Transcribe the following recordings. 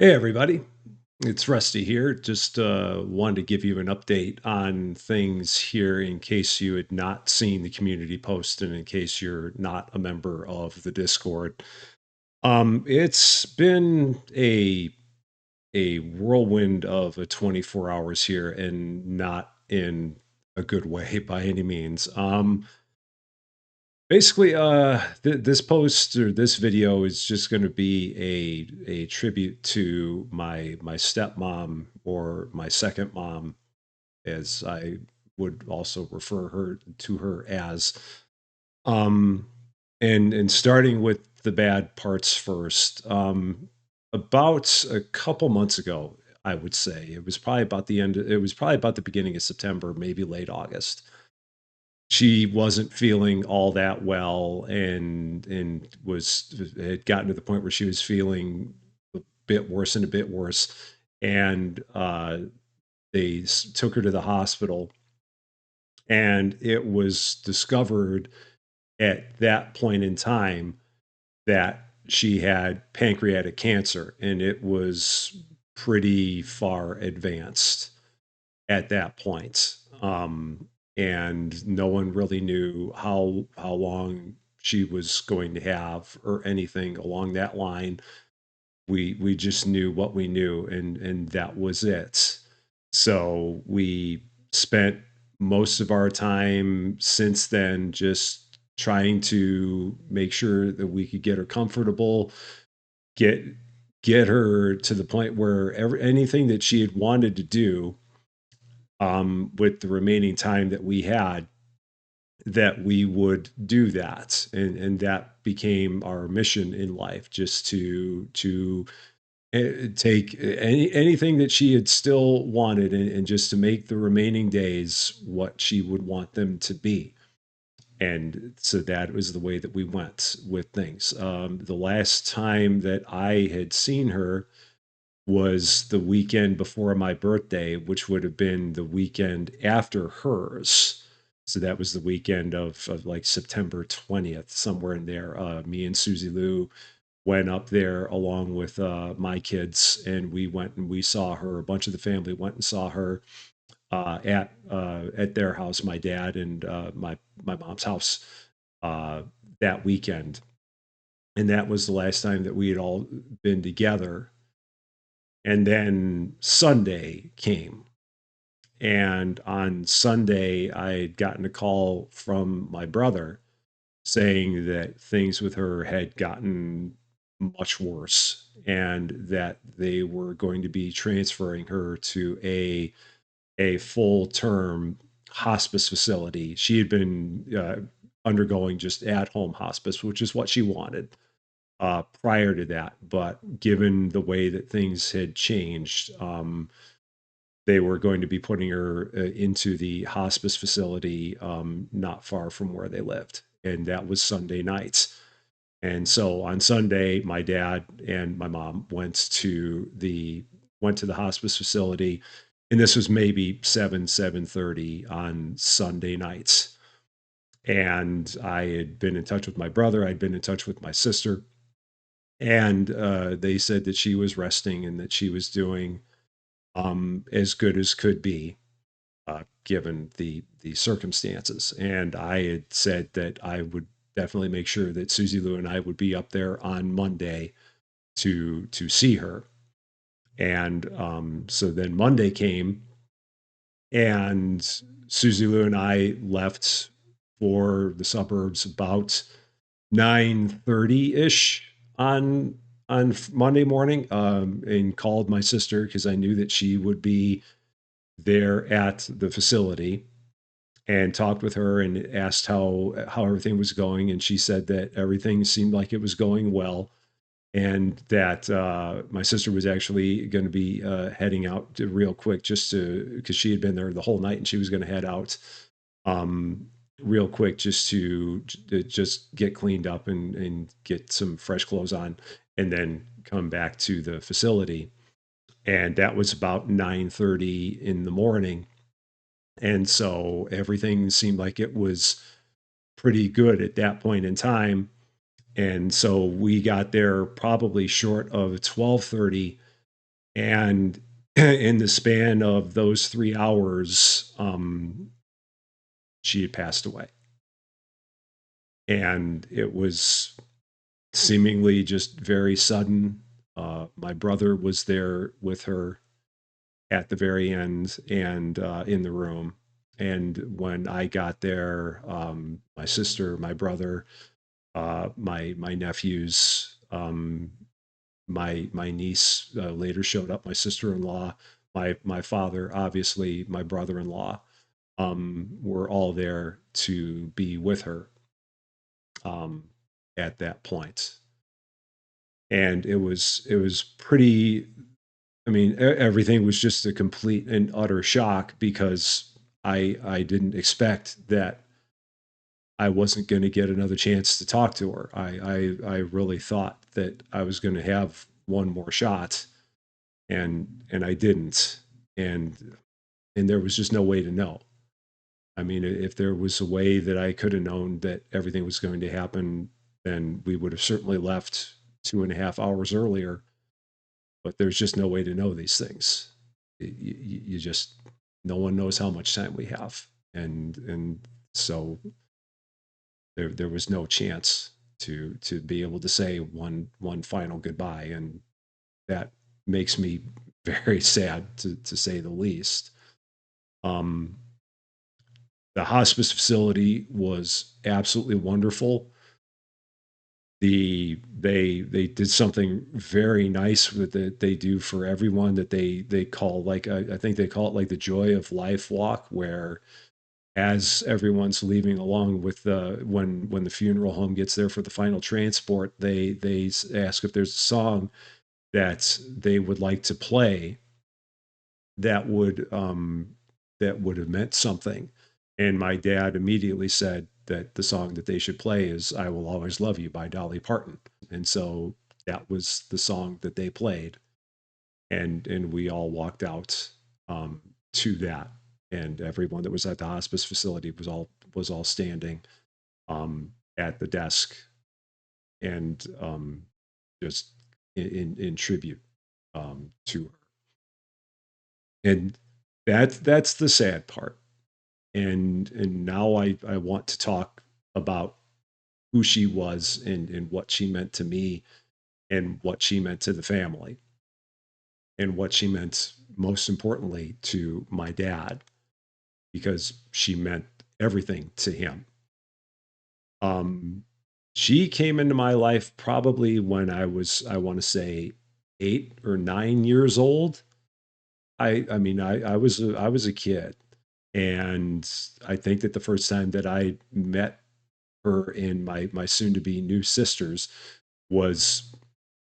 Hey everybody, it's Rusty here. Just wanted to give you an update on things here in case you had not seen the community post and in case you're not a member of the Discord. It's been a whirlwind of a 24 hours here and not in a good way by any means. Basically, this post or this video is just going to be a tribute to my stepmom or my second mom, as I would also refer her to her as. Um, and starting with the bad parts first. About a couple months ago, I would say it was probably about the end. It was probably about the beginning of September, maybe late August. She wasn't feeling all that well and was had gotten to the point where she was feeling a bit worse and a bit worse. And they took her to the hospital, and it was discovered at that point in time that she had pancreatic cancer, and it was pretty far advanced at that point. And no one really knew how long she was going to have or anything along that line. We just knew what we knew, and that was it. So we spent most of our time since then just trying to make sure that we could get her comfortable, get get her to the point where anything that she had wanted to do, with the remaining time that we had, that we would do that, and that became our mission in life, just to take anything that she had still wanted, and just to make the remaining days what she would want them to be. And so that was the way that we went with things. The last time that I had seen her was the weekend before my birthday, which would have been the weekend after hers. So that was the weekend of like September 20th, somewhere in there. Me and Susie Lou went up there along with my kids, and we went and we saw her. A bunch of the family went and saw her at their house, my dad and my mom's house, uh, that weekend. And that was the last time that we had all been together. And then Sunday came. And on Sunday, I had gotten a call from my brother saying that things with her had gotten much worse and that they were going to be transferring her to a full term hospice facility. She had been undergoing just at home hospice, which is what she wanted prior to that. But given the way that things had changed, they were going to be putting her into the hospice facility not far from where they lived. And that was Sunday nights. And so on Sunday, my dad and my mom went to the hospice facility, and this was maybe 7:30 on Sunday nights. And I had been in touch with my brother, I'd been in touch with my sister, and they said that she was resting and that she was doing as good as could be, given the circumstances. And I had said that I would definitely make sure that Susie Lou and I would be up there on Monday to see her. And so then Monday came, and Susie Lou and I left for the suburbs about 9:30 ish on Monday morning, and called my sister because I knew that she would be there at the facility, and talked with her and asked how everything was going, and she said that everything seemed like it was going well, and that my sister was actually going to be heading out real quick, just to because she had been there the whole night, and she was going to head out um, real quick just to just get cleaned up and get some fresh clothes on, and then come back to the facility. And that was about 9:30 in the morning, and so everything seemed like it was pretty good at that point in time. And so we got there probably short of 12:30 And in the span of those 3 hours, she had passed away. And it was seemingly just very sudden. My brother was there with her at the very end and in the room. And when I got there, my sister, my brother, my nephews, my niece later showed up, my sister-in-law, my father, obviously my brother-in-law, were all there to be with her um, at that point. And it was pretty. I mean, everything was just a complete and utter shock because I didn't expect that I wasn't going to get another chance to talk to her. I really thought that I was going to have one more shot, and I didn't, and and there was just no way to know. I mean, if there was a way that I could have known that everything was going to happen, then we would have certainly left 2.5 hours earlier. But there's just no way to know these things. You just no one knows how much time we have, and so there was no chance to be able to say one final goodbye, and that makes me very sad to say the least. Um, the hospice facility was absolutely wonderful. They did something very nice that they do for everyone that they call like I think they call it like the Joy of Life walk, where as everyone's leaving along with the when the funeral home gets there for the final transport, they ask if there's a song that they would like to play that would have meant something. And my dad immediately said that the song that they should play is "I Will Always Love You" by Dolly Parton. And so that was the song that they played, and we all walked out to that, and everyone that was at the hospice facility was all standing at the desk and just in tribute to her. And that's the sad part. And now I want to talk about who she was and what she meant to me and what she meant to the family and what she meant most importantly to my dad, because she meant everything to him. Um, she came into my life probably when I was, I want to say, 8 or 9 years old. I mean, I was a kid, and I think that the first time that I met her and my soon to be new sisters was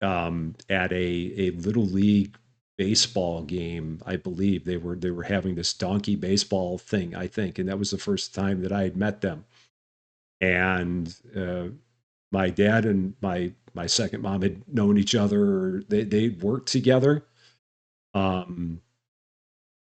at a little league baseball game. I believe they were having this donkey baseball thing, I think, and that was the first time that I had met them. And my dad and my second mom had known each other. They worked together, um,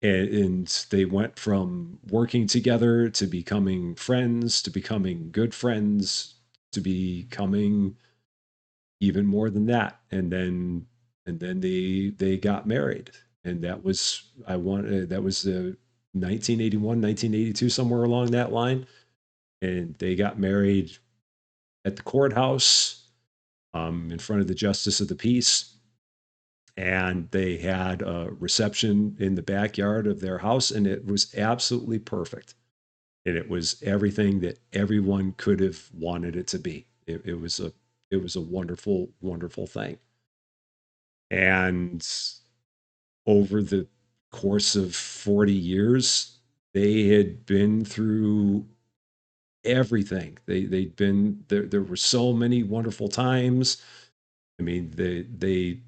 and they went from working together to becoming friends, to becoming good friends, to becoming even more than that. And then they got married, and that was the 1981, 1982, somewhere along that line. And they got married at the courthouse, in front of the justice of the peace, and they had a reception in the backyard of their house, and it was absolutely perfect. And it was everything that everyone could have wanted it to be. It was a wonderful, wonderful thing. And over the course of 40 years, they had been through everything. They'd been there. There were so many wonderful times. I mean, they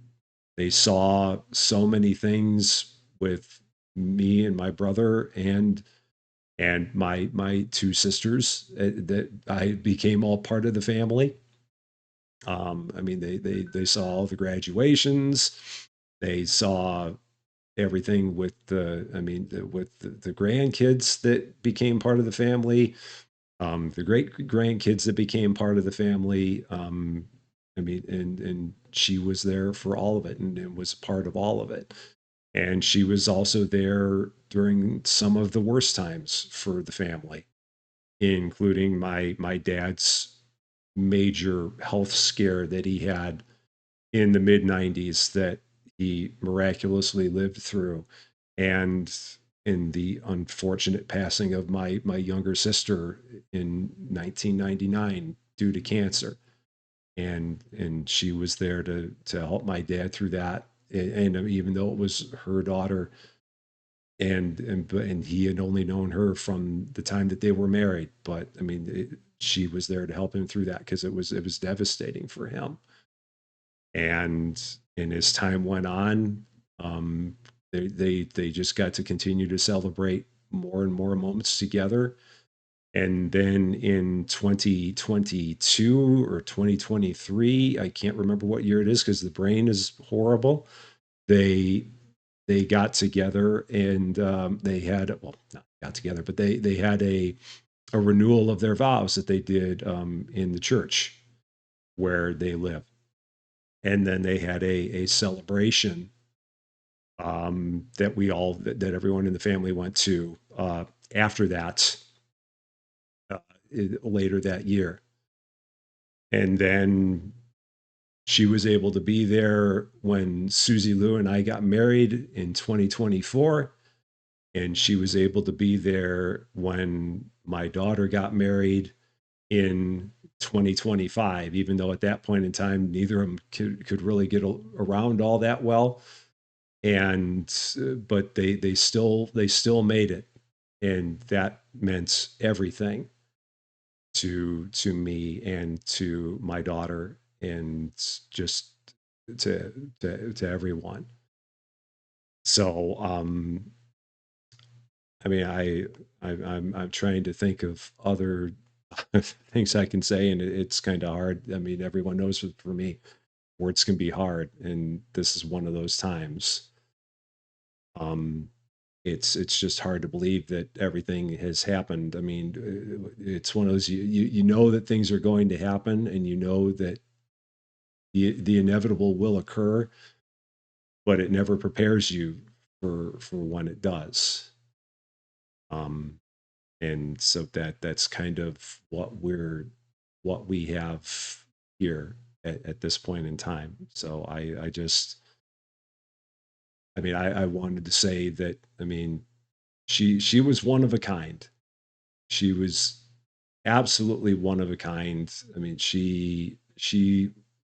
saw so many things with me and my brother and my two sisters, that I became all part of the family. I mean, they saw all the graduations. They saw everything with I mean, with the grandkids that became part of the family, the great grandkids that became part of the family. I mean, and she was there for all of it and was part of all of it. And she was also there during some of the worst times for the family, including my dad's major health scare that he had in the mid 90s that he miraculously lived through, and in the unfortunate passing of my younger sister in 1999 due to cancer. And she was there to help my dad through that. And even though it was her daughter, and he had only known her from the time that they were married, but I mean, she was there to help him through that because it was devastating for him. And as time went on, they just got to continue to celebrate more and more moments together. And then in 2022 or 2023, I can't remember what year it is because the brain is horrible. They they got together, and they had, well, not got together, but they had a renewal of their vows that they did in the church where they live. And then they had a celebration that everyone in the family went to after that, uh, later that year. And then she was able to be there when Susie Lou and I got married in 2024, and she was able to be there when my daughter got married in 2025, even though at that point in time neither of them could really get around all that well. And but they still made it, and that meant everything to me and to my daughter, and just to everyone. So I mean, I'm trying to think of other things I can say, and it's kind of hard. I mean, everyone knows for me, words can be hard, and this is one of those times. Um, it's just hard to believe that everything has happened. I mean, it's one of those, you know that things are going to happen, and you know that the inevitable will occur, but it never prepares you for when it does. Um, and so that's kind of what we have here at this point in time. So I just, I mean, I wanted to say that, I mean, she was one of a kind. She was absolutely one of a kind. I mean, she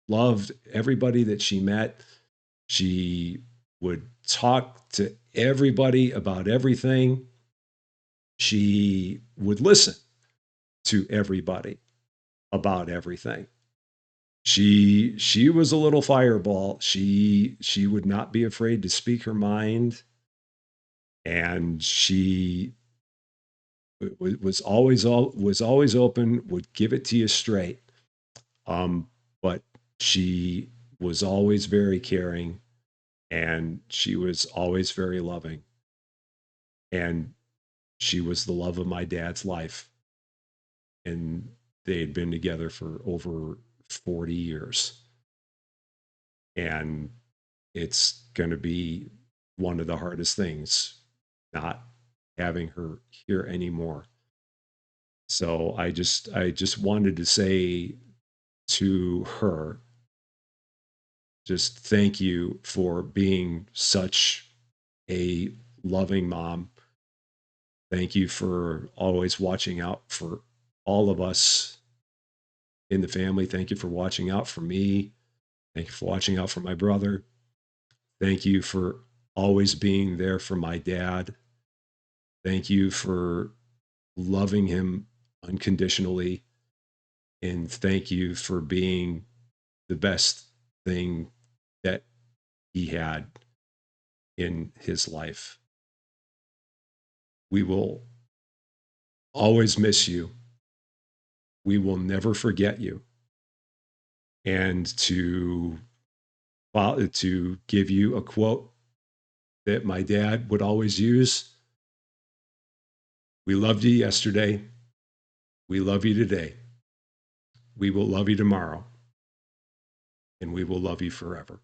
loved everybody that she met. She would talk to everybody about everything. She would listen to everybody about everything. She was a little fireball. She would not be afraid to speak her mind, and she was always open, would give it to you straight. But she was always very caring, and she was always very loving, and she was the love of my dad's life, and they had been together for over 40 years. And it's going to be one of the hardest things not having her here anymore. So I just wanted to say to her, just thank you for being such a loving mom. Thank you for always watching out for all of us in the family. Thank you for watching out for me. Thank you for watching out for my brother. Thank you for always being there for my dad. Thank you for loving him unconditionally. And thank you for being the best thing that he had in his life. We will always miss you. We will never forget you. And to give you a quote that my dad would always use: we loved you yesterday. We love you today. We will love you tomorrow. and we will love you forever.